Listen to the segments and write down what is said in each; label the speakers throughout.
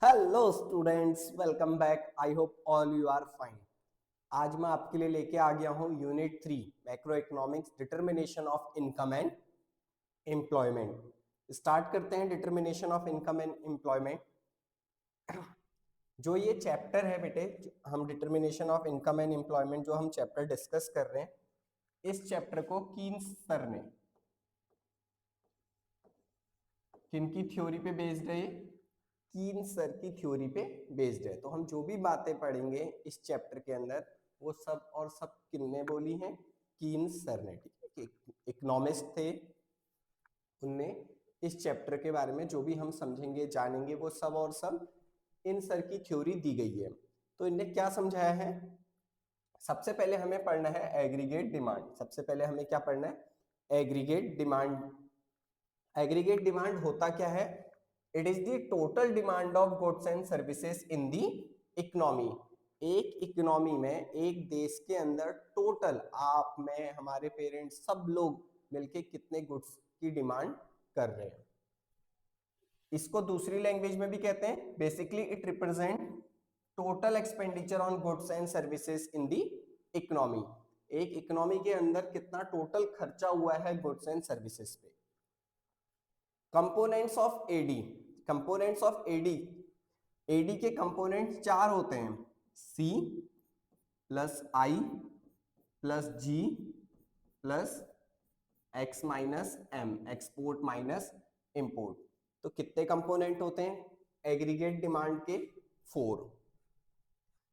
Speaker 1: Hello students, welcome back. I hope all you are fine. आज मैं आपके लिए लेके आ गया हूँ unit 3 macroeconomics, determination of income and employment. Start करते हैं determination of income and employment. जो ये चैप्टर है बेटे, हम determination of income and employment जो हम चैप्टर डिस्कस कर रहे हैं, इस चैप्टर को कीन्स सर ने किनकी थ्योरी पे बेस्ड है? कीन्स सर की थ्योरी पे बेस्ड है। तो हम जो भी बातें पढ़ेंगे इस चैप्टर के अंदर, वो सब और सब किनने बोली हैं? कीन्स सर ने। ठीक है, इकोनॉमिस्ट थे, उनने इस चैप्टर के बारे में जो भी हम समझेंगे जानेंगे वो सब और सब इन सर की थ्योरी दी गई है। तो इनने क्या समझाया है? सबसे पहले हमें पढ़ना है एग्रीगेट डिमांड। सबसे पहले हमें क्या पढ़ना है? Aggregate demand. एग्रीगेट डिमांड होता क्या है? It is the total demand of goods and services in the economy. एक इकोनॉमी में, एक देश के अंदर टोटल, आप, मैं, हमारे पेरेंट्स, सब लोग मिलके कितने गुड्स की डिमांड कर रहे हैं। इसको दूसरी लैंग्वेज में भी कहते हैं, basically it represent total expenditure on goods and services in the economy. एक इकोनॉमी के अंदर कितना टोटल खर्चा हुआ है गुड्स एंड सर्विसेज पे। Components of AD. Components of AD, AD के कंपोनेंट्स चार होते हैं, C plus I plus G plus X minus M, export minus import. तो कितने कंपोनेंट होते हैं एग्रीगेट डिमांड के? 4।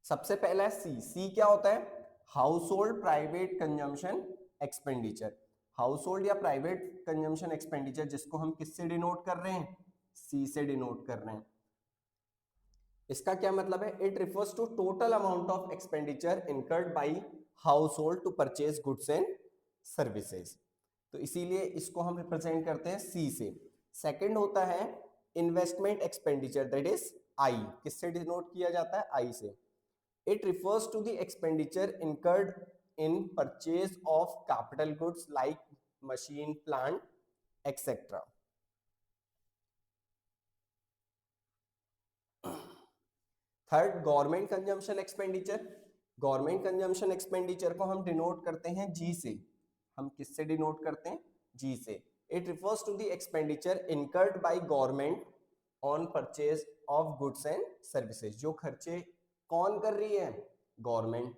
Speaker 1: सबसे पहला है सी। सी क्या होता है? House hold private consumption expenditure. House hold या प्राइवेट कंजम्पशन एक्सपेंडिचर, जिसको हम किससे डिनोट कर रहे हैं? सी से डिनोट कर रहे हैं। इसका क्या मतलब है? It refers to total amount of expenditure incurred by household to purchase goods and services. तो इसीलिए इसको हम रिप्रेजेंट करते हैं सी से। सेकंड होता है investment expenditure, that is I. किससे डिनोट किया जाता है? आई से। It refers to the expenditure incurred in purchase of capital goods like machine, plant, etcetera. Third, government consumption expenditure. Government consumption expenditure को हम डिनोट करते हैं जी से। हम किससे डिनोट करते हैं? जी से। It refers to the expenditure incurred by government on purchase of goods and services. जो खर्चे कौन कर रही है? गवर्नमेंट।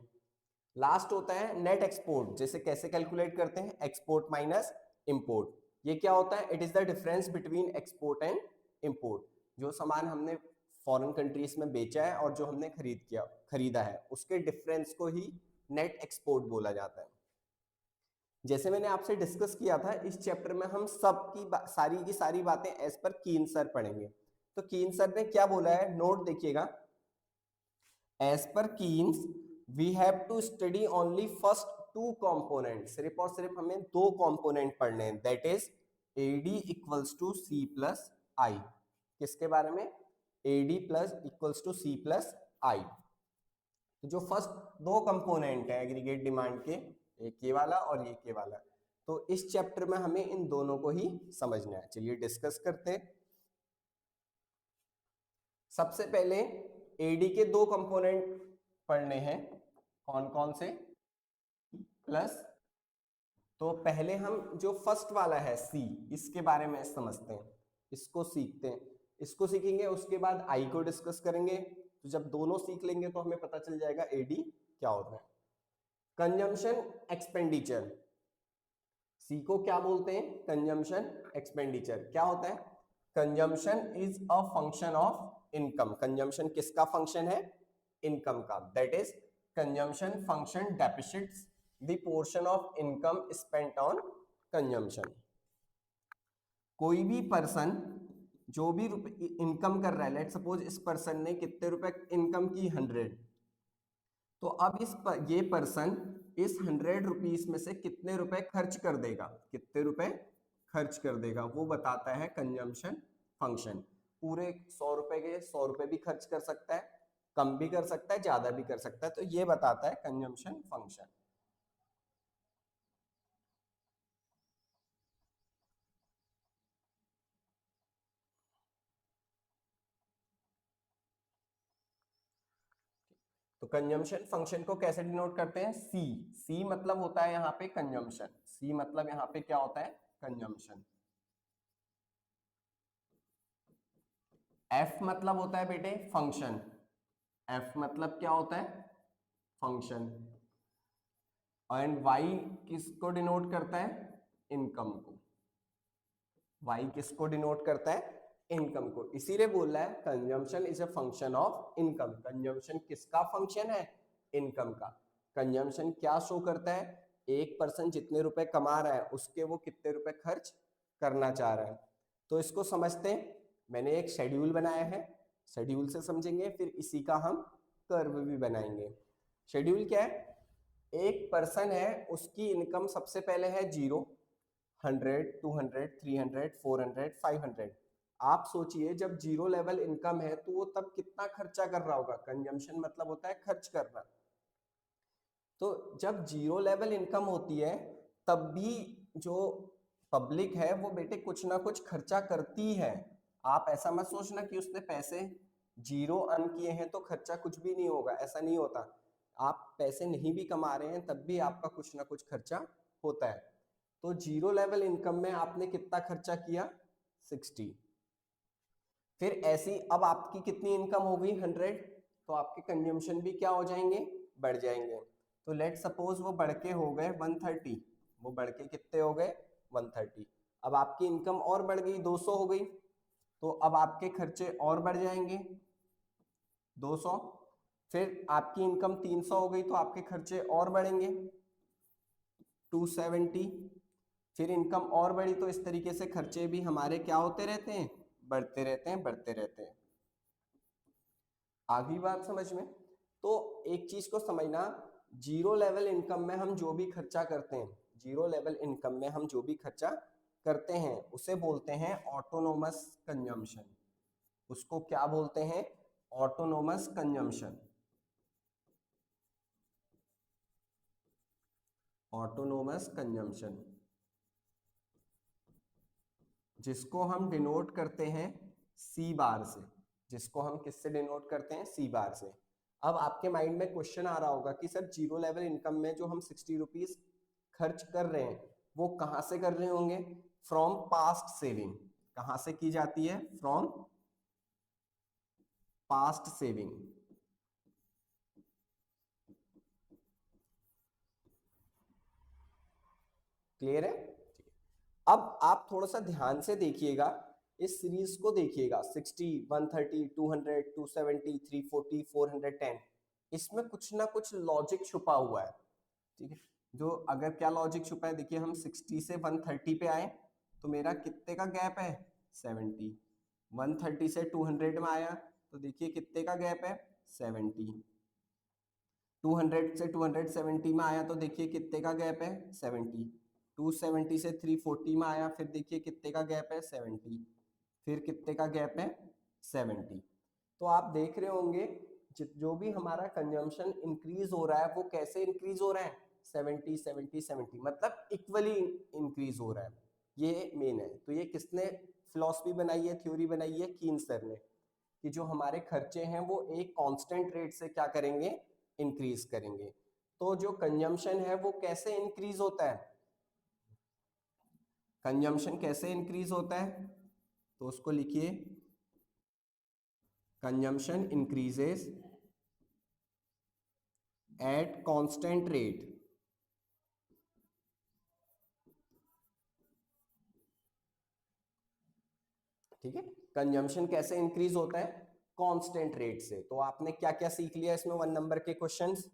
Speaker 1: लास्ट होता है नेट एक्सपोर्ट। जैसे कैसे कैलकुलेट करते हैं? Export minus import. ये क्या होता है? It is the difference between export and import. जो सामान हमने फॉरेन कंट्रीज में बेचा है और जो हमने खरीदा है, उसके डिफरेंस को ही नेट एक्सपोर्ट बोला जाता है। जैसे मैंने आपसे डिस्कस किया था, इस चैप्टर में हम सब की सारी बातें एज पर कीन सर पढ़ेंगे। तो कीन सर ने क्या बोला है, नोट देखिएगा। As per Keynes we have to study only first 2 component. सिर्फ और सिर्फ हमें 2 कंपोनेंट पढ़ने हैं, that is AD equals to C plus I. किसके बारे में? AD plus equals to C plus I. तो जो फर्स्ट 2 कंपोनेंट है एग्रीगेट डिमांड के, एक ये वाला और एक ये वाला, तो इस चैप्टर में हमें इन दोनों को ही समझना है। चलिए डिस्कस करते हैं। सबसे पहले एडी के 2 कंपोनेंट पढ़ने हैं। कौन कौन से? प्लस। तो पहले हम जो फर्स्ट वाला है सी, इसके बारे में समझते हैं, इसको सीखते हैं। इसको सीखेंगे, उसके बाद आई को डिस्कस करेंगे। तो जब दोनों सीख लेंगे तो हमें पता चल जाएगा एडी क्या होता है। कंजम्पशन एक्सपेंडिचर, सी को क्या बोलते हैं? Consumption expenditure. क्या होता है? Consumption is a function of income. Consumption किसका फंक्शन है? इनकम का। That is consumption function depicts the portion of income spent on consumption. कोई भी पर्सन जो भी इनकम कर रहा है, लेट सपोज इस पर्सन ने कितने रुपए इनकम की? 100। तो अब ये पर्सन इस 100 रुपीस में से कितने रुपए खर्च कर देगा? कितने रुपए खर्च कर देगा वो बताता है कंजम्पशन फंक्शन। पूरे 100 रुपए के 100 रुपए भी खर्च कर सकता है, कम भी कर सकता है, ज्यादा भी कर सकता है। तो ये बताता है कंजम्पशन फंक्शन। तो कंजम्पशन फंक्शन को कैसे डिनोट करते हैं? सी। सी मतलब होता है यहाँ पे कंजम्पशन। सी मतलब यहाँ पे क्या होता है? कंजम्पशन। एफ मतलब होता है बेटे फंक्शन। एफ मतलब क्या होता है? फंक्शन। एंड वाई किसको डिनोट करता है? इनकम को। वाई किसको डिनोट करता है? इनकम को। इसीलिए बोल रहा है consumption is a function of income. Consumption किसका फंक्शन है? इनकम का। कंजम्पशन क्या शो करता है? एक पर्सन जितने रुपए कमा रहा है उसके वो कितने रुपए खर्च करना चाह रहा है। तो इसको समझते हैं। मैंने एक शेड्यूल बनाया है, शेड्यूल से समझेंगे, फिर इसी का हम कर्व भी बनाएंगे। शेड्यूल क्या है? एक पर्सन है, उसकी इनकम सबसे पहले है 0, 100, 200, 300, 400, 500। आप सोचिए जब 0 लेवल इनकम है तो वो तब कितना खर्चा कर रहा होगा? कंजम्पशन मतलब होता है खर्च करना। तो जब 0 लेवल इनकम होती है तब भी जो पब्लिक है वो बेटे कुछ ना कुछ खर्चा करती है। आप ऐसा मत सोचना कि उसने पैसे 0 अर्न किए हैं तो खर्चा कुछ भी नहीं होगा, ऐसा नहीं होता। आप पैसे नहीं भी कमा रहे हैं तब भी आपका कुछ ना कुछ खर्चा होता है। तो 0 लेवल इनकम में आपने कितना खर्चा किया? 60। फिर ऐसी अब आपकी कितनी इनकम हो गई? 100। तो आपके कंजम्पशन भी क्या हो जाएंगे? बढ़ जाएंगे। तो लेट सपोज वो बढ़ के हो गए 130। वो बढ़ के कितने हो गए? 130। अब आपकी इनकम और बढ़ गई, 200 हो गई। तो अब आपके खर्चे और बढ़ जाएंगे 200। फिर आपकी इनकम 300 हो गई तो आपके खर्चे और बढ़ेंगे 270। फिर इनकम और बढ़ी तो इस तरीके से खर्चे भी हमारे क्या होते रहते हैं? बढ़ते रहते हैं, बढ़ते रहते हैं। आ गई बात समझ में? तो एक चीज को समझना, 0 लेवल इनकम में हम जो भी खर्चा करते हैं, 0 लेवल इनकम में हम जो भी खर्चा करते हैं उसे बोलते हैं ऑटोनोमस कंजम्पशन। उसको क्या बोलते हैं? Autonomous consumption. ऑटोनोमस कंजम्पशन, जिसको हम डिनोट करते हैं सी बार से। जिसको हम किससे डिनोट करते हैं? सी बार से। अब आपके माइंड में क्वेश्चन आ रहा होगा कि सर 0 लेवल इनकम में जो हम 60 रुपीज खर्च कर रहे हैं वो कहां से कर रहे होंगे? From past saving. कहां से की जाती है? From past saving. क्लियर है? अब आप थोड़ा सा ध्यान से देखिएगा, इस सीरीज को देखिएगा, 60, 130, 200, 270, 340, 410। इसमें कुछ ना कुछ लॉजिक छुपा हुआ है। ठीक है, जो अगर क्या लॉजिक छुपा है देखिए, हम 60 से 130 पे आए तो मेरा कितने का गैप है? 70। 130 से 200 में आया तो देखिए कितने का गैप है? 70। 200 से 270 में आया तो देखिए कितने का गैप है? 70। 270 से 340 में आया, फिर देखिए कितने का गैप है? 70। फिर कितने का गैप है? 70। तो आप देख रहे होंगे जो भी हमारा कंजम्पशन इंक्रीज हो रहा है वो कैसे इंक्रीज हो रहा है? 70 70 70, मतलब इक्वली इंक्रीज हो रहा है। ये मेन है। तो ये किसने फिलॉसफी बनाई है, थ्योरी बनाई है? कीन सर ने, कि जो हमारे खर्चे हैं वो एक कांस्टेंट रेट से क्या करेंगे? इंक्रीज करेंगे। तो जो कंजम्पशन है वो कैसे इंक्रीज होता है? कंजम्पशन कैसे इंक्रीज होता है? तो उसको लिखिए, consumption increases at constant rate. ठीक है, कंजम्पशन कैसे इंक्रीज होता है? कांस्टेंट रेट से। तो आपने क्या क्या सीख लिया इसमें 1 नंबर के क्वेश्चंस?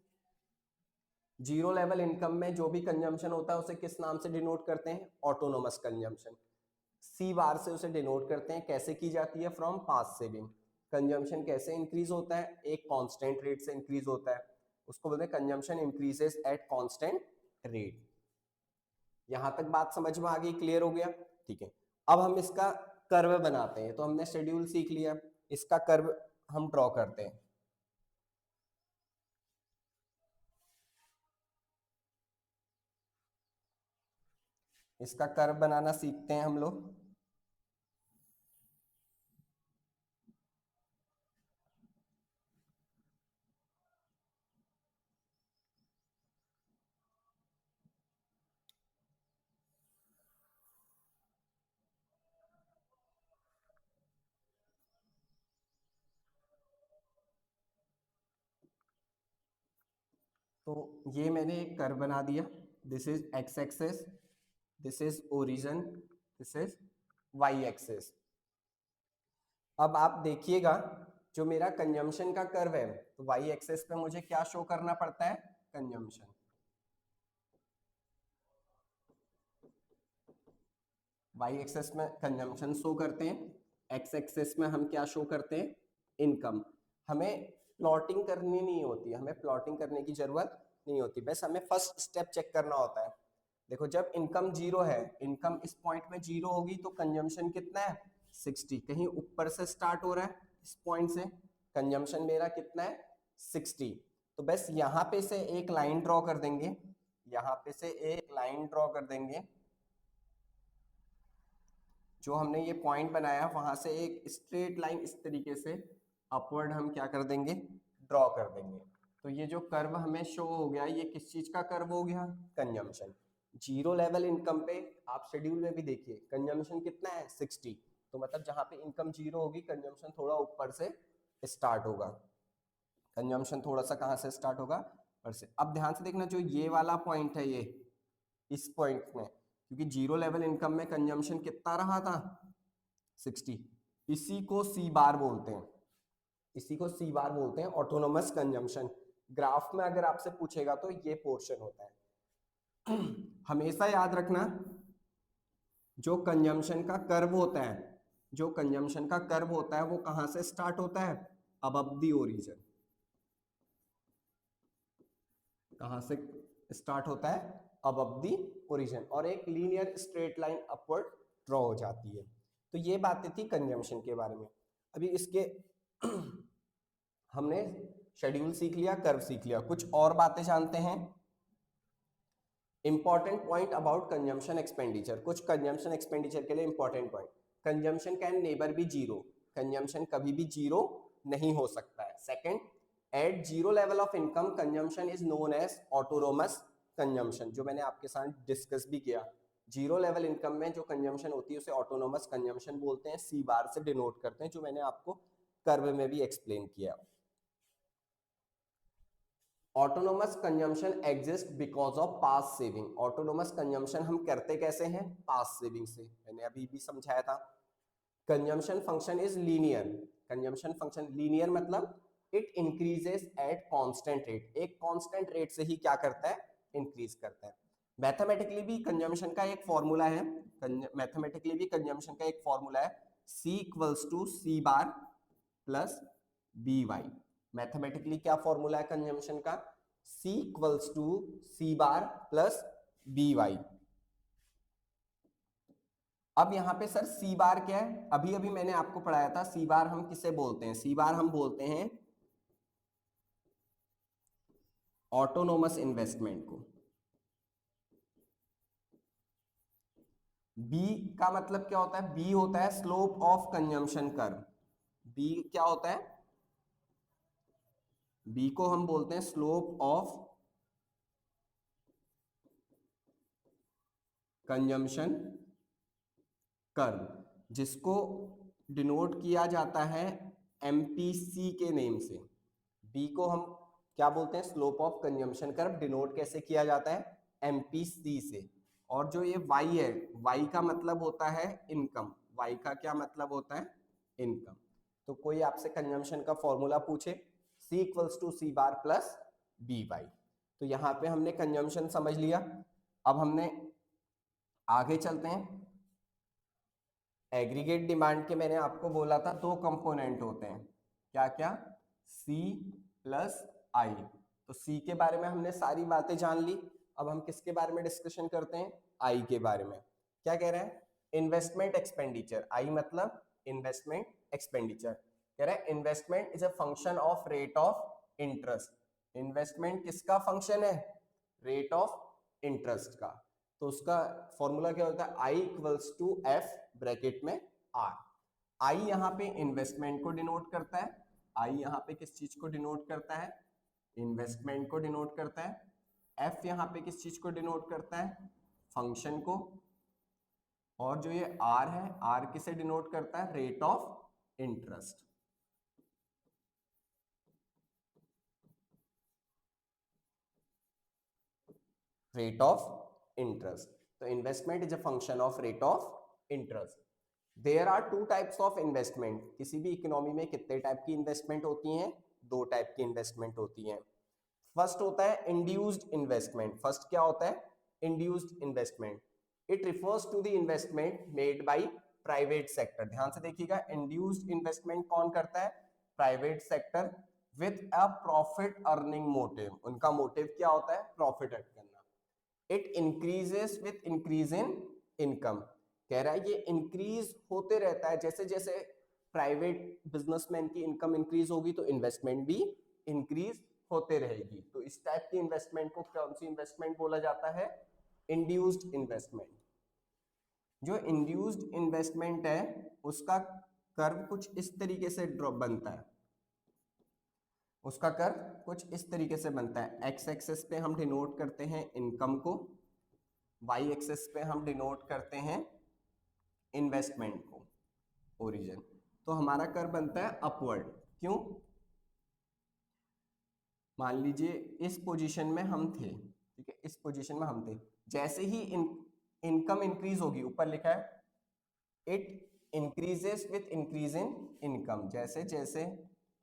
Speaker 1: 0 लेवल इनकम में जो भी कंजम्पशन होता है उसे किस नाम से डिनोट करते हैं? Autonomous consumption. सी बार से उसे डिनोट करते हैं। कैसे की जाती है? From past saving. कंजम्पशन कैसे इंक्रीज होता है? एक कांस्टेंट रेट से इंक्रीज होता है, उसको बोलते हैं consumption increases at constant rate. यहां तक बात समझ में आ गई? क्लियर हो गया? ठीक है, अब हम इसका कर्व बनाते हैं। तो हमने शेड्यूल सीख लिया, इसका कर्व हम ड्रॉ करते हैं। इसका कर्व बनाना सीखते हैं हम लोग। तो ये मैंने एक कर्व बना दिया, this is X axis, this is origin, this is Y axis. अब आप देखिएगा जो मेरा कंजम्पशन का कर्व है, तो वाई एक्सिस पे मुझे क्या शो करना पड़ता है, कंजम्पशन। वाई एक्सिस में कंजम्पशन शो करते हैं, एक्स एक्सिस में हम क्या शो करते हैं, इनकम। हमें प्लॉटिंग करनी नहीं होती, हमें प्लॉटिंग करने की जरूरत नहीं होती, बस हमें फर्स्ट स्टेप चेक करना होता है। देखो जब इनकम जीरो है, इनकम इस पॉइंट में जीरो होगी तो कंजम्पशन कितना है, 60। कहीं ऊपर से स्टार्ट हो रहा है, इस पॉइंट से कंजम्पशन मेरा कितना है, 60। तो बस यहाँ पे से एक लाइन ड्रॉ कर देंगे, यहाँ पे से एक लाइन ड्रॉ कर देंगे, जो हमने ये पॉइंट बनाया वहां से एक स्ट्रेट लाइन इस तरीके से अपवर्ड हम क्या कर देंगे, ड्रॉ कर देंगे। तो ये जो कर्व हमें शो हो गया, ये किस चीज का कर्व हो गया, कंजम्पशन। जीरो लेवल इनकम पे आप शेड्यूल में भी देखिए कंजम्पशन कितना है, 60। तो मतलब जहां पे इनकम जीरो होगी कंजम्पशन थोड़ा ऊपर से स्टार्ट होगा, कंजम्पशन थोड़ा सा कहां से स्टार्ट होगा, ऊपर से। अब ध्यान से देखना, जो ये वाला पॉइंट है, ये इस पॉइंट में, क्योंकि जीरो लेवल इनकम में कंजम्पशन कितना रहा था, 60। इसी को सी बार बोलते हैं, इसी को सी बार बोलते हैं, ऑटोनोमस कंजम्पशन। ग्राफ में अगर आपसे पूछेगा तो ये पोर्शन होता है। हमेशा याद रखना, जो कंजम्पशन का कर्व होता है, जो कंजम्पशन का कर्व होता है वो कहां से स्टार्ट होता है, अबव द ओरिजिन। कहां से स्टार्ट होता है, अबव द ओरिजिन, और एक linear straight line upward draw हो जाती है। तो ये बातें थी कंजम्पशन के बारे में। अभी इसके हमने शेड्यूल सीख लिया, कर्व सीख लिया, कुछ और बातें जानते हैं। Important point about consumption expenditure, कुछ कंजम्पशन एक्सपेंडिचर के लिए important point. Consumption can never be zero, consumption कभी भी जीरो नहीं हो सकता है। Second, at zero level of income consumption is known as autonomous consumption, जो मैंने आपके साथ डिस्कस भी किया। जीरो लेवल इनकम में जो कंजम्पशन होती है उसे ऑटोनोमस कंजम्पशन बोलते हैं, सी बार से डिनोट करते हैं, जो मैंने आपको कर्व में भी एक्सप्लेन किया। Autonomous consumption exist because of past saving, autonomous consumption हम करते कैसे हैं, पास्ट सेविंग से, मैंने अभी भी समझाया था। Consumption function is linear, consumption function linear मतलब it increases at constant rate, एक कांस्टेंट रेट से ही क्या करता है, इंक्रीज करता है। मैथमेटिकली भी कंजम्पशन का एक फॉर्मूला है, मैथमेटिकली भी कंजम्पशन का एक फॉर्मूला है, C equals to C bar plus B Y. Mathematically क्या फॉर्मूला है कंजम्पशन का, C equals to C bar plus B Y. अब यहां पे सर सी बार क्या है, अभी अभी मैंने आपको पढ़ाया था, सी बार हम किसे बोलते हैं, सी बार हम बोलते हैं ऑटोनोमस इन्वेस्टमेंट को। बी का मतलब क्या होता है, बी होता है slope of consumption curve. B क्या होता है, बी को हम बोलते हैं स्लोप ऑफ कंजम्पशन कर्व, जिसको डिनोट किया जाता है एमपीसी के नेम से। बी को हम क्या बोलते हैं, slope of consumption curve, denote कैसे किया जाता है, एमपीसी से। और जो ये वाई है, वाई का मतलब होता है इनकम, वाई का क्या मतलब होता है, इनकम। तो कोई आपसे कंजम्पशन का फॉर्मूला पूछे, C equals to C bar plus B Y, तो यहाँ पे हमने कंजम्पशन समझ लिया। अब हमने आगे चलते हैं। एग्रीगेट डिमांड के मैंने आपको बोला था दो कंपोनेंट होते हैं, क्या क्या, सी प्लस आई। तो सी के बारे में हमने सारी बातें जान ली, अब हम किसके बारे में डिस्कशन करते हैं, आई के बारे में। क्या कह रहे हैं, इन्वेस्टमेंट एक्सपेंडिचर, आई मतलब इन्वेस्टमेंट एक्सपेंडिचर। कह रहे हैं investment is a function of rate of interest, investment किसका फंक्शन है, रेट ऑफ इंटरेस्ट का। तो उसका फॉर्मूला क्या होता है, I equals to F bracket में आर। आई यहाँ पे इन्वेस्टमेंट को डिनोट करता है, आई यहाँ पे किस चीज को डिनोट करता है, इन्वेस्टमेंट को डिनोट करता है। एफ यहाँ पे किस चीज को डिनोट करता है, फंक्शन को। और जो ये आर है, आर किसे डिनोट करता है, rate of interest. rate of interest. So investment is a function of rate of interest. There are two types of investment. किसी भी इकोनॉमी में कितने टाइप की इन्वेस्टमेंट होती हैं? दो टाइप की इन्वेस्टमेंट होती हैं. फर्स्ट होता है इंड्यूस्ड इन्वेस्टमेंट. फर्स्ट क्या होता है? Induced investment. It refers to the investment made by private sector. ध्यान से देखिएगा, इंड्यूस्ड इन्वेस्टमेंट कौन करता है? Private sector with a profit earning motive. उनका मोटिव क्या होता है? प्रॉफिट अर्न करना. It increases with increase in income. कह रहा है ये इंक्रीज होते रहता है, जैसे जैसे प्राइवेट बिजनेसमैन की इनकम इंक्रीज होगी तो इन्वेस्टमेंट भी इंक्रीज होते रहेगी. तो इस टाइप की इन्वेस्टमेंट को कौन सी इन्वेस्टमेंट बोला जाता है? Induced investment. जो इंड्यूस्ड इन्वेस्टमेंट है उसका कर्व कुछ इस तरीके से ड्रॉप बनता है. उसका कर्व कुछ इस तरीके से बनता है. एक्स एक्सेस पे हम डिनोट करते हैं इनकम को, वाई एक्सेस पे हम डिनोट करते हैं इन्वेस्टमेंट को, ओरिजिन. तो हमारा कर्व बनता है अपवर्ड. क्यों? मान लीजिए इस पोजीशन में हम थे, ठीक है, इस पोजीशन में हम थे. जैसे ही इनकम इंक्रीज होगी, ऊपर लिखा है it increases with increase in income. जैसे जैसे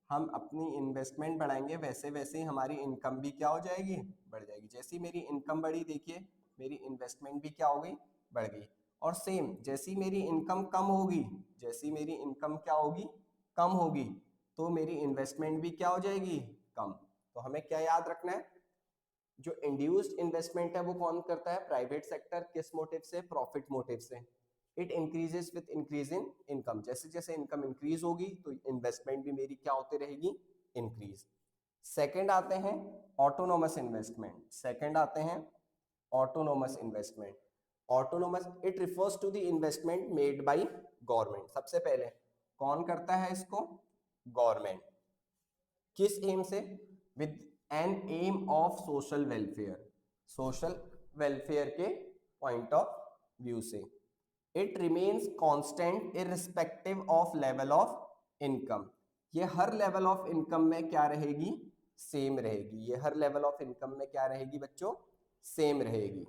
Speaker 1: हम अपनी इन्वेस्टमेंट बढ़ाएंगे वैसे वैसे ही हमारी इनकम भी क्या हो जाएगी? बढ़ जाएगी. जैसे ही मेरी इनकम बढ़ी, देखिए मेरी इन्वेस्टमेंट भी क्या हो गई? बढ़ गई. और सेम जैसी मेरी इनकम कम होगी, जैसी मेरी इनकम क्या होगी? कम होगी, तो मेरी इन्वेस्टमेंट भी क्या हो जाएगी? कम. तो हमें क्या याद रखना है? जो इंड्यूस्ड इन्वेस्टमेंट है वो कौन करता है? Private sector. किस मोटिव से? प्रॉफिट मोटिव से. It increases with increase in income. जैसे जैसे इनकम इंक्रीज होगी तो इन्वेस्टमेंट भी मेरी क्या होती रहेगी? इंक्रीज. सेकंड आते हैं ऑटोनोमस इन्वेस्टमेंट. सेकंड आते हैं autonomous investment. Autonomous it refers to the investment made by government. सबसे पहले कौन करता है इसको? गवर्नमेंट. किस एम से? With an aim of social welfare. Social welfare के पॉइंट ऑफ व्यू से. It remains constant irrespective of level of income. ये हर लेवल ऑफ इनकम में क्या रहेगी? सेम रहेगी. ये हर लेवल ऑफ इनकम में क्या रहेगी बच्चों? सेम रहेगी.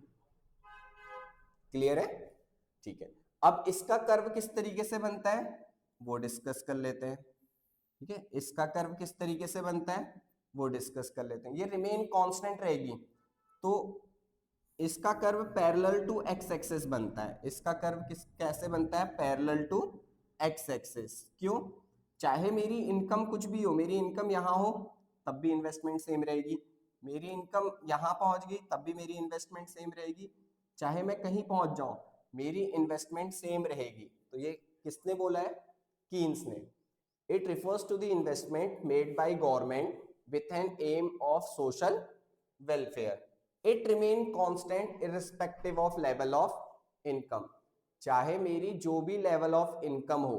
Speaker 1: क्लियर है? ठीक है. अब इसका कर्व किस तरीके से बनता है वो डिस्कस कर लेते हैं. ठीक है, इसका कर्व किस तरीके से बनता है वो डिस्कस कर लेते हैं. ये रिमेन कांस्टेंट रहेगी. तो इसका curve parallel to X axis बनता है. इसका कर्व कैसे बनता है? Parallel to X axis. क्यों? चाहे मेरी इनकम कुछ भी हो, मेरी इनकम यहाँ हो तब भी इन्वेस्टमेंट सेम रहेगी. मेरी इनकम यहाँ पहुंच गई तब भी मेरी इन्वेस्टमेंट सेम रहेगी. चाहे मैं कहीं पहुंच जाऊं मेरी इन्वेस्टमेंट सेम रहेगी. तो ये किसने बोला है? कीन्स ने. It refers to the investment made by government with an aim of social welfare. It remain constant irrespective of level of income. चाहे मेरी जो भी लेवल ऑफ इनकम हो,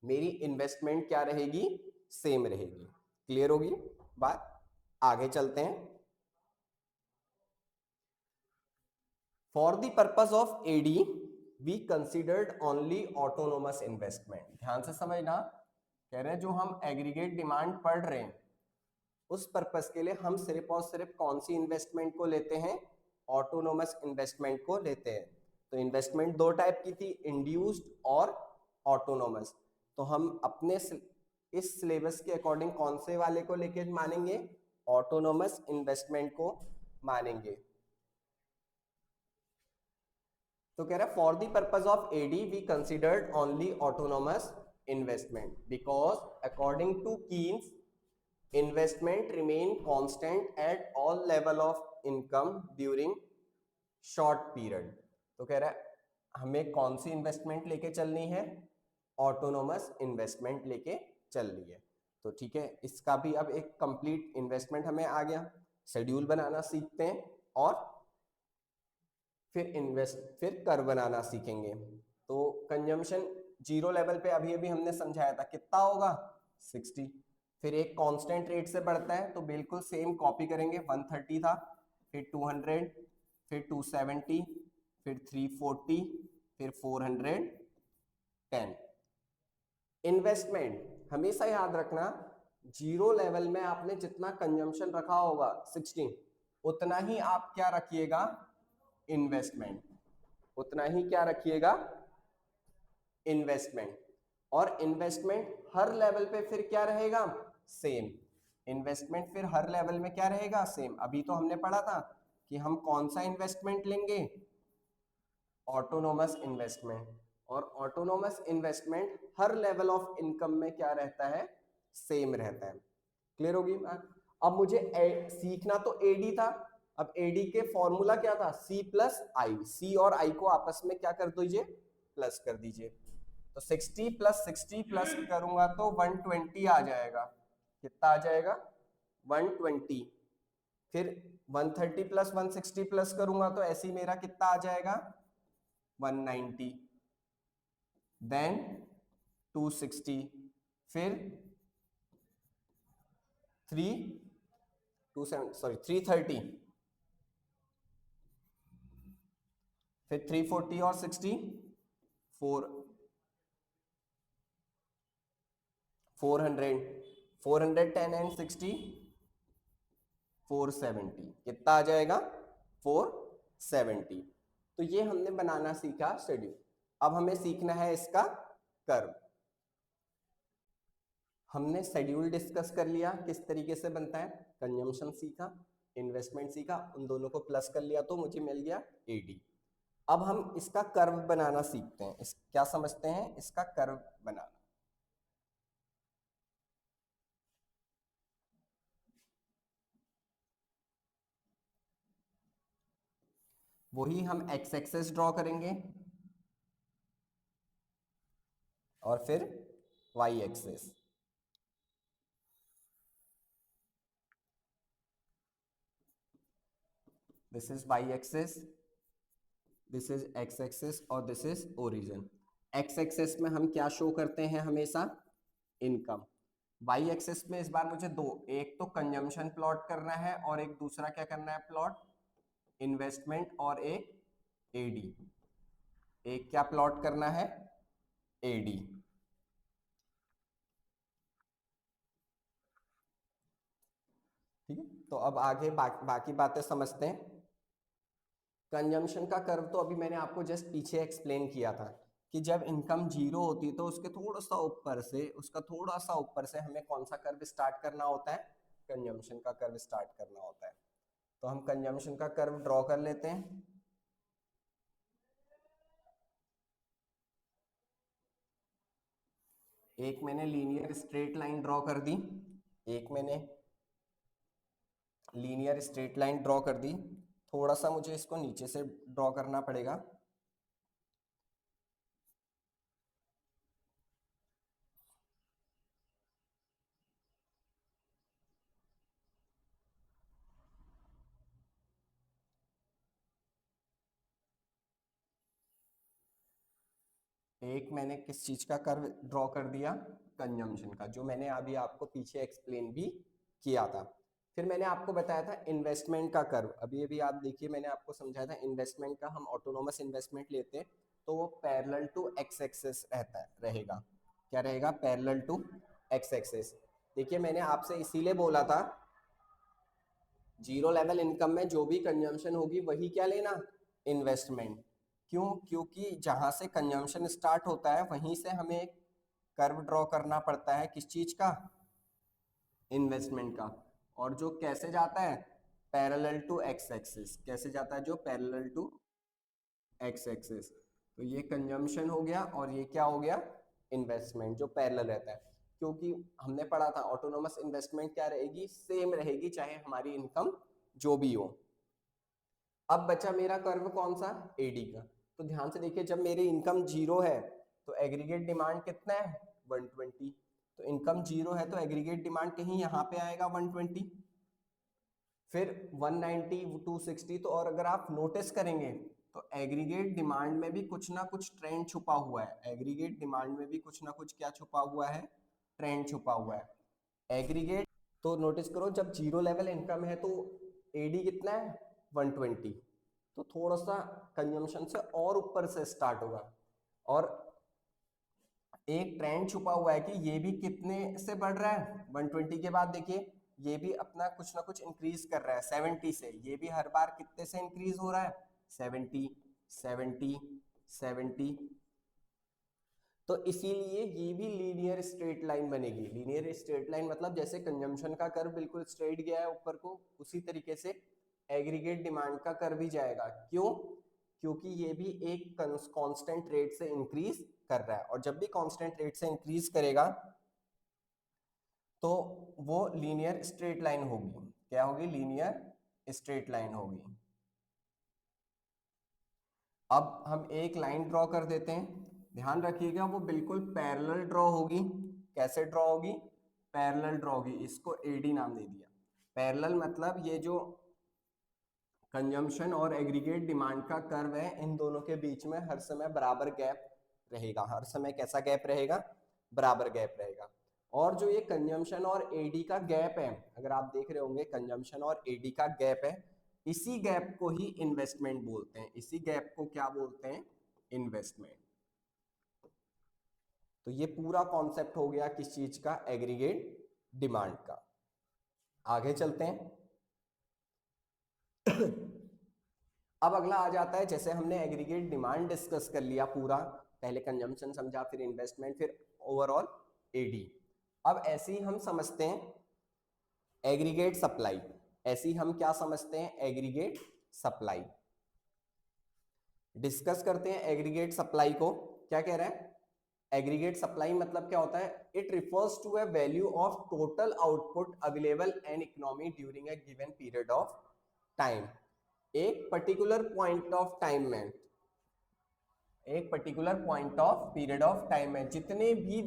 Speaker 1: मेरी इन्वेस्टमेंट क्या रहेगी? सेम रहेगी. क्लियर होगी बात? आगे चलते हैं. For the purpose of AD we considered only autonomous investment. ध्यान से समझना. कह रहे हैं जो हम एग्रीगेट डिमांड पढ़ रहे हैं उस पर्पस के लिए हम सिर्फ और सिर्फ कौन सी इन्वेस्टमेंट को लेते हैं? ऑटोनोमस इन्वेस्टमेंट को लेते हैं. तो इन्वेस्टमेंट दो टाइप की थी, इंड्यूस्ड और ऑटोनोमस. तो हम अपने इस सिलेबस के अकॉर्डिंग कौन से वाले को लेके मानेंगे? ऑटोनोमस इन्वेस्टमेंट को मानेंगे. तो कह रहा है for the purpose of AD we considered only autonomous investment because according to Keynes investment remain constant at all level of income during short period. तो कह रहा है हमें कौन सी इन्वेस्टमेंट लेके चलनी है? ऑटोनोमस इन्वेस्टमेंट लेके चलनी है. तो ठीक है, इसका भी अब एक कंप्लीट इन्वेस्टमेंट हमें आ गया. शेड्यूल बनाना सीखते हैं और फिर कर्व बनाना सीखेंगे. तो कंजम्पशन जीरो लेवल पे अभी अभी हमने समझाया था कितना होगा? 60. फिर एक कांस्टेंट रेट से बढ़ता है तो बिल्कुल सेम कॉपी करेंगे. 130 था, फिर 200, फिर 270, फिर 340, फिर 410. इन्वेस्टमेंट हमेशा याद रखना जीरो लेवल में आपने जितना कंजम्पशन रखा होगा 16, उतना ही आप क्या रखिएगा, इन्वेस्टमेंट, उतना ही क्या रखिएगा, इन्वेस्टमेंट। और इन्वेस्टमेंट हर लेवल पे फिर क्या रहेगा, सेम। इन्वेस्टमेंट फिर हर लेवल में क्या रहेगा, सेम। अभी तो हमने पढ़ा था कि हम कौन सा इन्वेस्टमेंट लेंगे, ऑटोनोमस इन्वेस्टमेंट। और autonomous investment her level of income में क्या रहता है, सेम रहता है। क्लियर होगी बात। अब मुझे सीखना तो एडी था। अब एडी के फॉर्मूला क्या था, सी प्लस आई। सी और आई को आपस में क्या कर दीजिए, प्लस कर दीजिए। तो 60 प्लस 60 प्लस करूंगा तो 120 आ जाएगा। कितना आ जाएगा, 120। फिर 130 प्लस 160 प्लस करूंगा तो ऐसे ही मेरा कितना आ जाएगा, 190। देन 260, फिर 330, फिर 340 और 60, 400, 410 एंड 60, 470। कितना आ जाएगा, 470। तो ये हमने बनाना सीखा शेड्यूल। अब हमें सीखना है इसका कर्व। हमने शेड्यूल डिस्कस कर लिया किस तरीके से बनता है, कंजम्पशन सीखा, इन्वेस्टमेंट सीखा, उन दोनों को प्लस कर लिया तो मुझे मिल गया एडी। अब हम इसका कर्व बनाना सीखते हैं। क्या समझते हैं, इसका कर्व बनाना। वही हम एक्स एक्सेस ड्रॉ करेंगे और फिर Y axis. This is Y axis, this is X axis और this is origin. X axis में हम क्या शो करते हैं हमेशा, इनकम। वाई एक्सेस में इस बार मुझे दो, एक तो कंजम्पशन प्लॉट करना है और एक दूसरा क्या करना है प्लॉट, इन्वेस्टमेंट, और एक एडी। एक क्या प्लॉट करना है, एडी। ठीक है, तो अब आगे बाकी बातें समझते हैं। कंजम्पशन का कर्व तो अभी मैंने आपको जस्ट पीछे एक्सप्लेन किया था कि जब इनकम जीरो होती है तो उसके थोड़ा सा ऊपर से, उसका थोड़ा सा ऊपर से हमें कौन सा कर्व स्टार्ट करना होता है, कंजम्पशन का कर्व स्टार्ट करना होता है। तो हम कंजम्पशन का कर्व ड्रॉ कर लेते हैं। एक मैंने लीनियर स्ट्रेट लाइन ड्रॉ कर दी, एक मैंने लीनियर स्ट्रेट लाइन ड्रॉ कर दी। थोड़ा सा मुझे इसको नीचे से ड्रॉ करना पड़ेगा। एक मैंने किस चीज का कर्व ड्रॉ कर दिया, कंजम्पशन का, जो मैंने अभी आपको पीछे एक्सप्लेन भी किया था। फिर मैंने आपको बताया था इन्वेस्टमेंट का कर्व। अभी अभी आप देखिए, मैंने आपको समझाया था इन्वेस्टमेंट का, हम ऑटोनोमस इन्वेस्टमेंट लेते हैं तो वो पैरेलल टू एक्स एक्सिस रहता है, रहेगा। क्या रहेगा, पैरेलल टू एक्स एक्सिस। देखिए मैंने आपसे इसीलिए बोला था जीरो लेवल इनकम में जो भी कंजम्पशन होगी वही क्या लेना, इन्वेस्टमेंट। क्यों, क्योंकि जहां से कंजम्पशन स्टार्ट होता है वहीं से हमें एक कर्व ड्रॉ करना पड़ता है, किस चीज का, इन्वेस्टमेंट का। और जो कैसे जाता है, पैरेलल टू एक्स एक्सिस। कैसे जाता है, जो पैरेलल टू एक्स एक्सिस। तो ये कंजम्पशन हो गया और ये क्या हो गया, इन्वेस्टमेंट, जो पैरेलल रहता है। क्योंकि हमने पढ़ा था ऑटोनोमस इन्वेस्टमेंट क्या रहेगी, सेम रहेगी चाहे हमारी इनकम जो भी हो। अब बचा मेरा कर्व कौन सा, एडी का। तो ध्यान से देखिए, जब मेरी इनकम जीरो है तो एग्रीगेट डिमांड कितना है, 120। तो इनकम जीरो है तो एग्रीगेट डिमांड कहीं यहाँ पे आएगा 120, फिर 190, 260। तो और अगर आप नोटिस करेंगे तो एग्रीगेट डिमांड में भी कुछ ना कुछ ट्रेंड छुपा हुआ है। एग्रीगेट डिमांड में भी कुछ ना कुछ क्या छुपा हुआ है, ट्रेंड छुपा हुआ है। एग्रीगेट, तो नोटिस करो जब जीरो लेवल इनकम है तो एडी कितना है, 120। तो थोड़ा सा कंजम्पशन से और ऊपर से स्टार्ट होगा। और एक ट्रेंड छुपा हुआ है कि ये भी कितने से बढ़ रहा है, 120 के बाद देखिए ये भी अपना कुछ ना कुछ इंक्रीज कर रहा है 70 से, ये भी हर बार कितने से इंक्रीज हो रहा है 70 70 70। तो इसीलिए ये भी लीनियर स्ट्रेट लाइन बनेगी। लीनियर स्ट्रेट लाइन मतलब जैसे कंजम्पशन का कर्व बिल्कुल स्ट्रेट गया है ऊपर को, उसी तरीके से एग्रीगेट डिमांड का कर्व भी जाएगा। क्यों? क्योंकि ये भी एक कांस्टेंट रेट से इंक्रीज कर रहा है, और जब भी कांस्टेंट रेट से इंक्रीज करेगा तो वो लीनियर स्ट्रेट लाइन होगी। क्या होगी? लीनियर स्ट्रेट लाइन होगी। अब हम एक लाइन ड्रॉ कर देते हैं, ध्यान रखिएगा वो बिल्कुल पैरेलल ड्रॉ होगी। कैसे ड्रॉ होगी? पैरेलल ड्रॉ होगी। इसको एडी नाम दे दिया। पैरेलल मतलब ये जो कंजम्पशन और एग्रीगेट डिमांड का कर्व है, इन दोनों के बीच में हर समय बराबर गैप रहेगा। हर समय कैसा गैप रहेगा? बराबर गैप रहेगा। और जो ये कंजम्पशन और एडी का गैप है, अगर आप देख रहे होंगे कंजम्पशन और एडी का गैप है, इसी गैप को ही इन्वेस्टमेंट बोलते हैं। इसी गैप को क्या बोलते हैं? इन्वेस्टमेंट। तो ये पूरा कॉन्सेप्ट हो गया किस चीज का? एग्रीगेट डिमांड का। आगे चलते हैं। अब अगला आ जाता है, जैसे हमने एग्रीगेट डिमांड डिस्कस कर लिया पूरा, पहले कंजम्पशन समझा, फिर इन्वेस्टमेंट, फिर ओवरऑल एडी। अब ऐसे ही हम समझते हैं एग्रीगेट सप्लाई। ऐसे ही हम क्या समझते हैं? Aggregate supply. डिस्कस करते हैं एग्रीगेट सप्लाई को। क्या कह रहा है? एग्रीगेट सप्लाई मतलब क्या होता है? It refers to a value of total output available in economy during a given period of time. एक पर्टिकुलर पॉइंट ऑफ टाइम में, एक particular point of period of time में जितने भी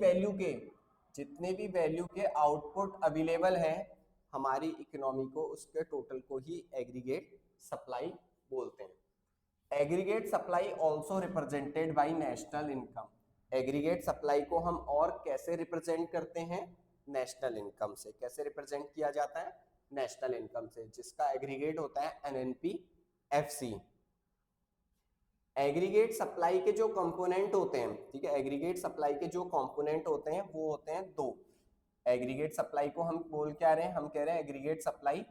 Speaker 1: वैल्यू के आउटपुट अवेलेबल है हमारी इकोनॉमी को, उसके टोटल को ही एग्रीगेट सप्लाई बोलते हैं। Aggregate supply also represented by national income. Aggregate supply को हम और कैसे रिप्रेजेंट करते हैं? नेशनल इनकम से। कैसे रिप्रेजेंट किया जाता है? नेशनल इनकम से, जिसका एग्रीगेट होता है NNP-FC। एग्रीगेट सप्लाई के जो कंपोनेंट होते हैं, ठीक है, एग्रीगेट सप्लाई के जो कंपोनेंट होते हैं वो होते हैं दो। एग्रीगेट सप्लाई को हम बोल क्या रहे हैं? हम कह रहे हैं एग्रीगेट सप्लाई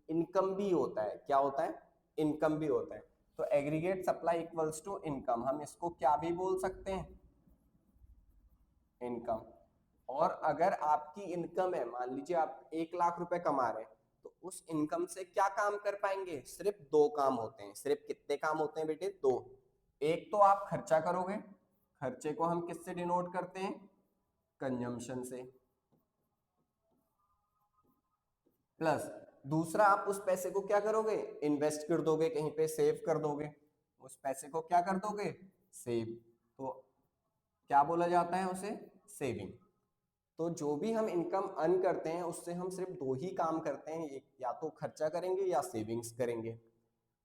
Speaker 1: इनकम भी होता है। क्या होता है? इनकम भी होता है। तो aggregate supply equals to income, हम इसको क्या भी बोल सकते हैं? इनकम। और अगर आपकी इनकम है, मान लीजिए आप 1 लाख रुपए कमा रहे हैं, तो उस इनकम से क्या काम कर पाएंगे? सिर्फ 2 काम होते हैं। सिर्फ कितने काम होते हैं बेटे? 2। एक तो आप खर्चा करोगे, खर्चे को हम किससे डिनोट करते हैं? कंजम्पशन से। प्लस दूसरा, आप उस पैसे को क्या करोगे? इन्वेस्ट कर दोगे, कहीं पे सेव कर दोगे। उस पैसे को क्या कर दोगे? सेव। तो क्या बोला जाता है उसे? सेविंग। तो जो भी हम इनकम अर्न करते हैं उससे हम सिर्फ 2 ही काम करते हैं, एक या तो खर्चा करेंगे या सेविंग्स करेंगे।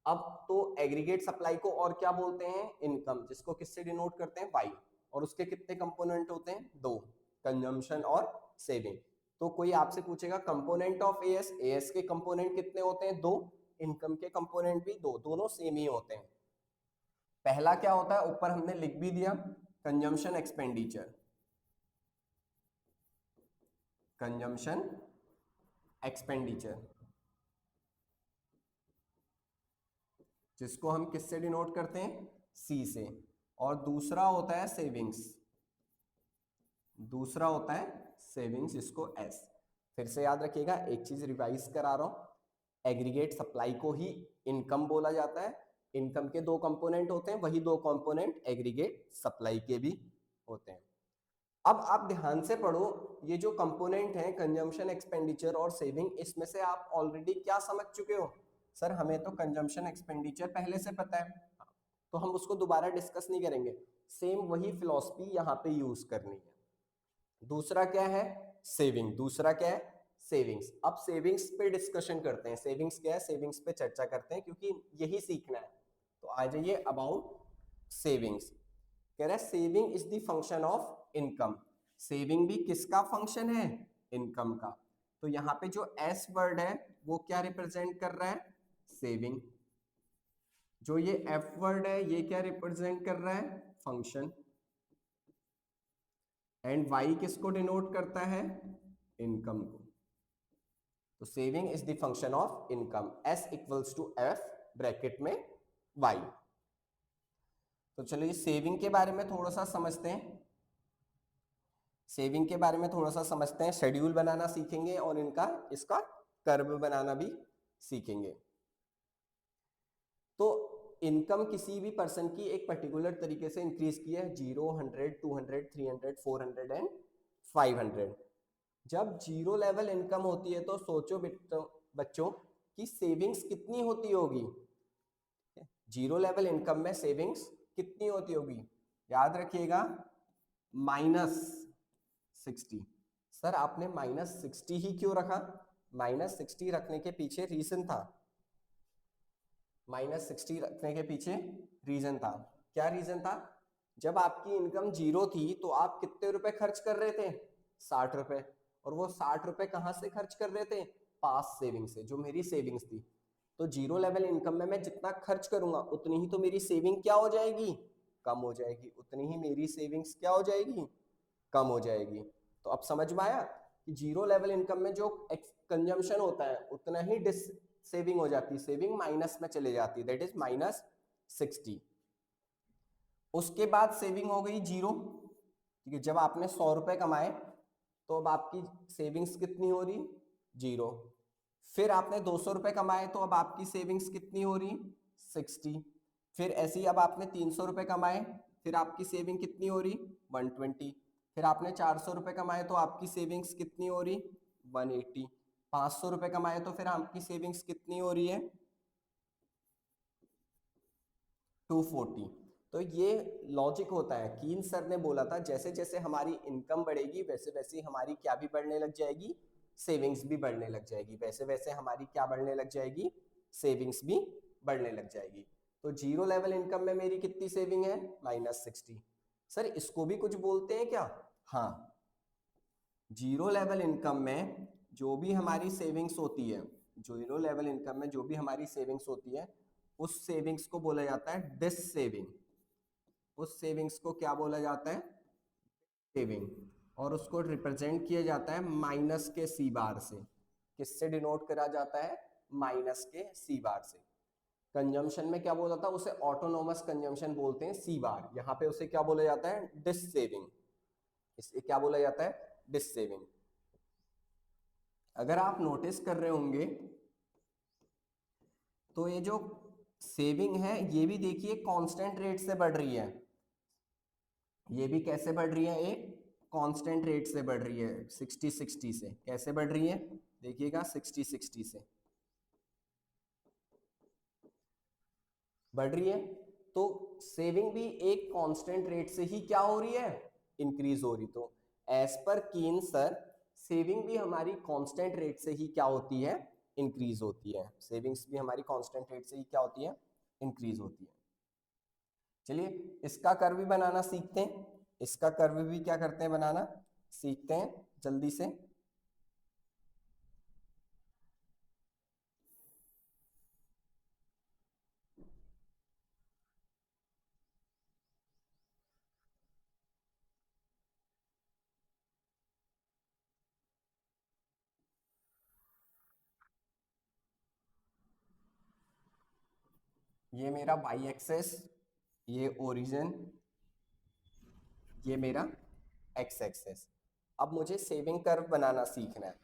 Speaker 1: अब तो एग्रीगेट सप्लाई को और क्या बोलते हैं? इनकम, जिसको किससे डिनोट करते हैं? वाई। और उसके कितने कंपोनेंट होते हैं? 2, कंजम्पशन और सेविंग। तो कोई आपसे पूछेगा कंपोनेंट ऑफ एएस, एएस के कंपोनेंट कितने होते हैं? 2। इनकम के कंपोनेंट भी 2, दोनों सेम ही होते हैं। पहला क्या होता है? ऊपर हमने लिख भी दिया, कंजम्पशन एक्सपेंडिचर। कंजम्पशन एक्सपेंडिचर, जिसको हम किससे डिनोट करते हैं? सी से। और दूसरा होता है सेविंग्स, दूसरा होता है सेविंग्स, इसको एस। फिर से याद रखिएगा, एक चीज रिवाइज करा रहा हूं, एग्रीगेट सप्लाई को ही इनकम बोला जाता है। इनकम के 2 कंपोनेंट होते हैं, वही 2 कंपोनेंट एग्रीगेट सप्लाई के भी होते हैं। अब आप ध्यान से पढ़ो, ये जो कंपोनेंट है कंजम्पशन एक्सपेंडिचर और सेविंग, इसमें से आप ऑलरेडी क्या समझ चुके हो? सर हमें तो कंजम्पशन एक्सपेंडिचर पहले से पता है, तो हम उसको दोबारा डिस्कस नहीं करेंगे। सेम वही फिलॉसफी यहाँ पे यूज करनी है। दूसरा क्या है? सेविंग। दूसरा क्या है? सेविंग्स। अब सेविंग्स पे डिस्कशन करते हैं। सेविंग्स क्या है? सेविंग्स पे चर्चा करते हैं, क्योंकि यही सीखना है। तो आ जाइए अबाउट सेविंग्स। कह रहा है saving is the function of income. Saving भी किसका फंक्शन है? इनकम का। तो यहाँ पे जो एस वर्ड है वो क्या रिप्रेजेंट कर रहा है? सेविंग। जो ये एफ वर्ड है ये क्या रिप्रेजेंट कर रहा है? फंक्शन। एंड वाई किसको डिनोट करता है? इनकम को। तो saving is the function of income, S equals to F bracket में Y। तो चलिए सेविंग के बारे में थोड़ा सा समझते हैं, सेविंग के बारे में थोड़ा सा समझते हैं, शेड्यूल बनाना सीखेंगे और इसका कर्व बनाना भी सीखेंगे। तो इनकम किसी भी पर्सन की एक पर्टिकुलर तरीके से इंक्रीज की है, 0, 100, 200, 300, 400 एंड 500। जब जीरो लेवल इनकम होती है तो सोचो बच्चों कि सेविंग्स कितनी होती होगी, जीरो लेवल इनकम में सेविंग्स कितनी होती होगी, याद रखिएगा -60। सर आपने -60 ही क्यों रखा, -60 रखने के पीछे रीजन था, -60 रखने के पीछे रीजन था। क्या रीजन था, जब आपकी इनकम 0 थी तो आप कितने रुपए खर्च कर रहे थे, 60 रुपए, और वो 60 रुपए कहां से खर्च कर रहे थे, पास सेविंग से, जो मेरी सेविंग्स थी। तो जीरो लेवल इनकम में मैं जितना खर्च करूंगा उतनी ही तो मेरी सेविंग क्या हो जाएगी, कम हो जाएगी, उतनी ही मेरी सेविंग्स क्या हो जाएगी, कम हो जाएगी। तो अब समझ में आया कि जीरो लेवल इनकम में जो कंजम्पशन होता है उतना ही सेविंग हो जाती है, सेविंग माइनस में चले जाती है, दैट इज -60। उसके बाद सेविंग हो गई 0, ठीक है, जब आपने 100 रुपए कमाए तो अब आपकी सेविंग्स कितनी हो रही, 0। फिर आपने 200 रुपए कमाए तो अब आपकी सेविंग्स कितनी हो रही, 60। फिर ऐसे ही अब आपने 300 रुपए कमाए, फिर आपकी सेविंग कितनी हो रही, 120। फिर आपने 400 रुपए कमाए तो आपकी सेविंग्स कितनी हो रही, 180। 500 रुपए कमाए तो फिर आपकी सेविंग्स कितनी हो रही है, 240। तो ये लॉजिक होता है, कीन सर ने बोला था जैसे जैसे हमारी इनकम बढ़ेगी वैसे वैसे हमारी क्या भी बढ़ने लग जाएगी, सेविंग्स भी बढ़ने लग जाएगी, वैसे वैसे हमारी क्या बढ़ने लग जाएगी, सेविंग्स भी बढ़ने लग जाएगी। तो जीरो लेवल इनकम में मेरी कितनी सेविंग है, -60। सर इसको भी कुछ बोलते हैं क्या, हाँ, जीरो लेवल इनकम में जो भी हमारी सेविंग्स होती है, जीरो लेवल इनकम में जो भी हमारी सेविंग्स होती है उस सेविंग्स को बोला जाता है डिस सेविंग, उस सेविंग्स को क्या बोला जाता है, सेविंग, और उसको रिप्रेजेंट किया जाता है माइनस के सी बार से। किससे डिनोट करा जाता है, माइनस के सी बार से। कंजम्पशन में क्या बोला था, उसे ऑटोनोमस कंजम्पशन बोलते हैं, सी बार, यहाँ पे उसे क्या बोला जाता है, डिस सेविंग, इसे क्या बोला जाता है, डिस सेविंग। अगर आप नोटिस कर रहे होंगे तो ये जो सेविंग है ये भी देखिए कांस्टेंट रेट से बढ़ रही है, ये भी कैसे बढ़ रही है, एक कांस्टेंट रेट से बढ़ रही है, 60-60 से। कैसे बढ़ रही है, देखिएगा 60-60 से बढ़ रही है। तो सेविंग भी एक कांस्टेंट रेट से ही क्या हो रही है, इंक्रीज हो रही। तो एज पर कीन सर सेविंग भी हमारी कांस्टेंट रेट से ही क्या होती है, इंक्रीज होती है, सेविंग्स भी हमारी कांस्टेंट रेट से ही क्या होती है, इंक्रीज होती है। चलिए इसका कर्व भी बनाना सीखते हैं, इसका कर्व भी क्या करते हैं, बनाना सीखते हैं जल्दी से। ये मेरा वाई एक्सेस, ये ओरिजिन, ये मेरा एक्स एक्सेस। अब मुझे सेविंग कर्व बनाना सीखना है,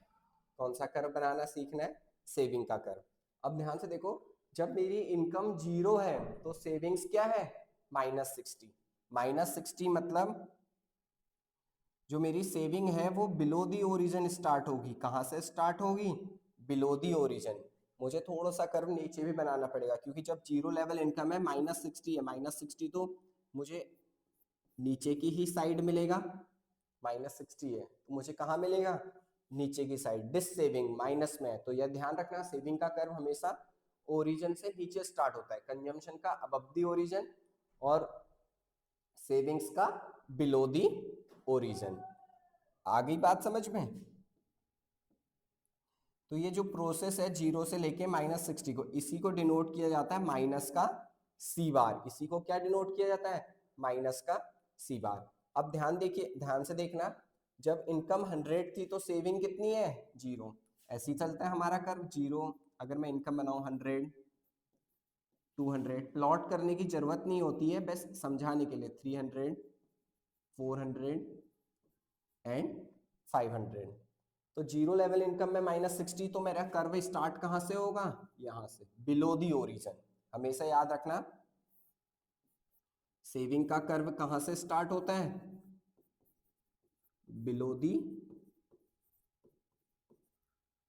Speaker 1: कौन सा कर्व बनाना सीखना है, सेविंग का कर्व। अब ध्यान से देखो, जब मेरी इनकम 0 है तो सेविंग्स क्या है, -60। -60 मतलब जो मेरी सेविंग है वो बिलो दी ओरिजिन स्टार्ट होगी, कहां से स्टार्ट होगी, बिलो दी ओरिजिन। मुझे थोड़ा सा कर्व नीचे भी बनाना पड़ेगा क्योंकि जब जीरो लेवल इनकम है, -60 है, -60 तो मुझे नीचे की ही साइड मिलेगा, -60 है तो मुझे कहाँ मिलेगा, नीचे की साइड, डिस सेविंग माइनस में है। तो यह ध्यान रखना, सेविंग का कर्व हमेशा ओरिजिन से नीचे स्टार्ट होता है, कंजम्पशन का अबव दी ओरिजिन और सेविंग्स का बिलो दी ओरिजिन। आ गई बात समझ में। तो ये जो प्रोसेस है 0 से लेके -60 को, इसी को डिनोट किया जाता है माइनस का सी बार, इसी को क्या डिनोट किया जाता है, माइनस का सी बार। अब ध्यान देखिए, ध्यान से देखना, जब इनकम 100 थी तो सेविंग कितनी है, 0। ऐसे ही चलता है हमारा कर्व। 0 अगर मैं इनकम बनाऊं 100 200, प्लॉट करने की जरूरत नहीं होती है, बस समझाने के लिए 300 400 एंड 500। तो जीरो लेवल इनकम में -60, तो मेरा कर्व स्टार्ट कहां से होगा? यहां से, बिलो दी ओरिजिन। हमेशा याद रखना सेविंग का कर्व कहां से स्टार्ट होता है? Below the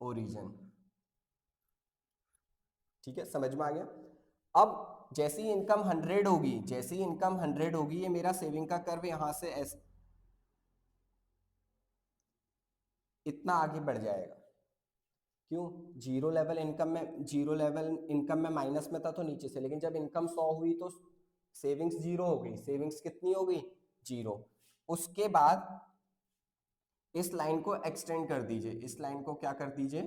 Speaker 1: origin. ठीक है, समझ में आ गया? अब जैसी इनकम 100 होगी, जैसी इनकम 100 होगी, ये मेरा सेविंग का कर्व यहां से ऐसे इतना आगे बढ़ जाएगा। क्यों? जीरो लेवल इनकम में माइनस में था तो नीचे से, लेकिन जब इनकम 100 हुई तो सेविंग्स 0 हो गई। सेविंग्स कितनी हो गई? 0। उसके बाद इस लाइन को एक्सटेंड कर दीजिए, इस लाइन को क्या कर दीजिए?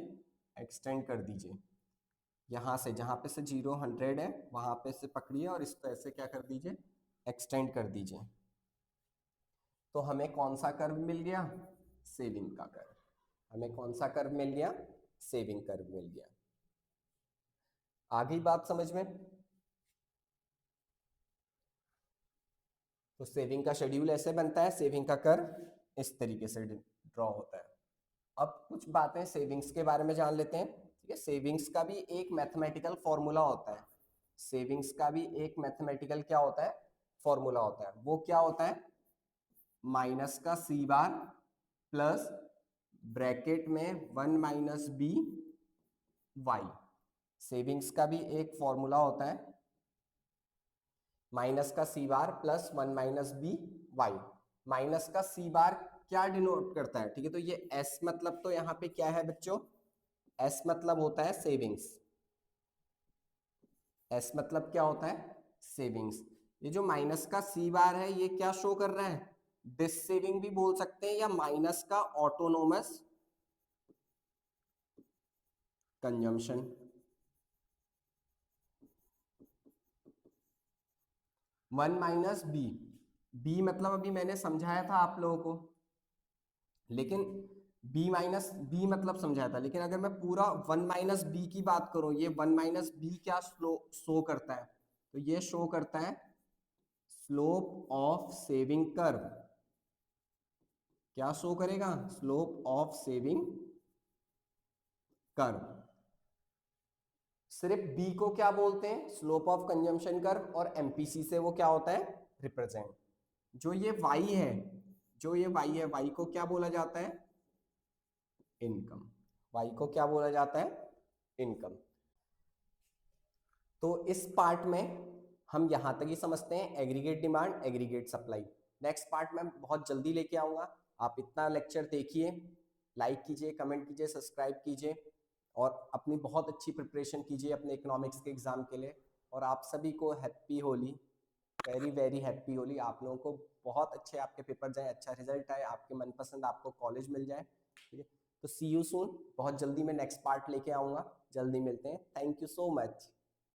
Speaker 1: एक्सटेंड कर दीजिए। यहां से, जहां पे से 0 100 है, वहां पे से पकड़िए और इसको ऐसे क्या कर दीजिए? एक्सटेंड कर दीजिए। तो हमें कौन सा कर्व मिल गया? सेविंग का कर्व। हमें कौन सा कर्व मिल गया? सेविंग कर्व मिल गया। आ गई बात समझ में? तो सेविंग का शेड्यूल ऐसे बनता है, सेविंग का कर्व इस तरीके से ड्रॉ होता है। अब कुछ बातें सेविंग्स के बारे में जान लेते हैं। ठीक है, सेविंग्स का भी एक मैथमेटिकल फॉर्मूला होता है। सेविंग्स का भी एक मैथमेटिकल क्या होता है? फॉर्मूला होता है। वो क्या होता है? माइनस का सी बार प्लस ब्रैकेट में 1 माइनस बी वाई। सेविंग्स का भी एक फॉर्मूला होता है, माइनस का C bar plus 1 minus B Y. Minus का सी बार क्या डिनोट करता है? ठीक है, तो ये एस मतलब तो यहाँ पे क्या है बच्चों? एस मतलब होता है सेविंग्स। एस मतलब क्या होता है? सेविंग्स। ये जो माइनस का सी बार है, ये क्या शो कर रहा है? डिस सेविंग भी बोल सकते हैं, या माइनस का autonomous consumption. One minus B, B मतलब अभी मैंने समझाया था आप लोगों को, लेकिन बी मतलब समझाया था, लेकिन अगर मैं पूरा 1 माइनस बी की बात करूं, ये 1 माइनस बी क्या शो करता है? तो ये शो करता है स्लोप ऑफ सेविंग कर्व। क्या शो करेगा? Slope of saving curve. सिर्फ बी को क्या बोलते हैं? Slope of consumption curve. और एमपीसी से वो क्या होता है? रिप्रेजेंट। जो ये वाई है, जो ये वाई है, वाई को क्या बोला जाता है? इनकम। वाई को क्या बोला जाता है? इनकम। तो इस पार्ट में हम यहां तक ही समझते हैं, aggregate demand, aggregate supply. Next part में बहुत जल्दी लेके आऊंगा। आप इतना लेक्चर देखिए, लाइक कीजिए, कमेंट कीजिए, सब्सक्राइब कीजिए, और अपनी बहुत अच्छी प्रिपरेशन कीजिए अपने इकोनॉमिक्स के एग्जाम के लिए। और आप सभी को happy Holi, very very happy Holi. आप लोगों को बहुत अच्छे आपके पेपर जाए, अच्छा रिजल्ट आए, आपके मनपसंद आपको कॉलेज मिल जाए। ठीक है, तो सी यू सून। बहुत जल्दी मैं नेक्स्ट पार्ट लेके आऊंगा, जल्दी मिलते हैं। Thank you so much.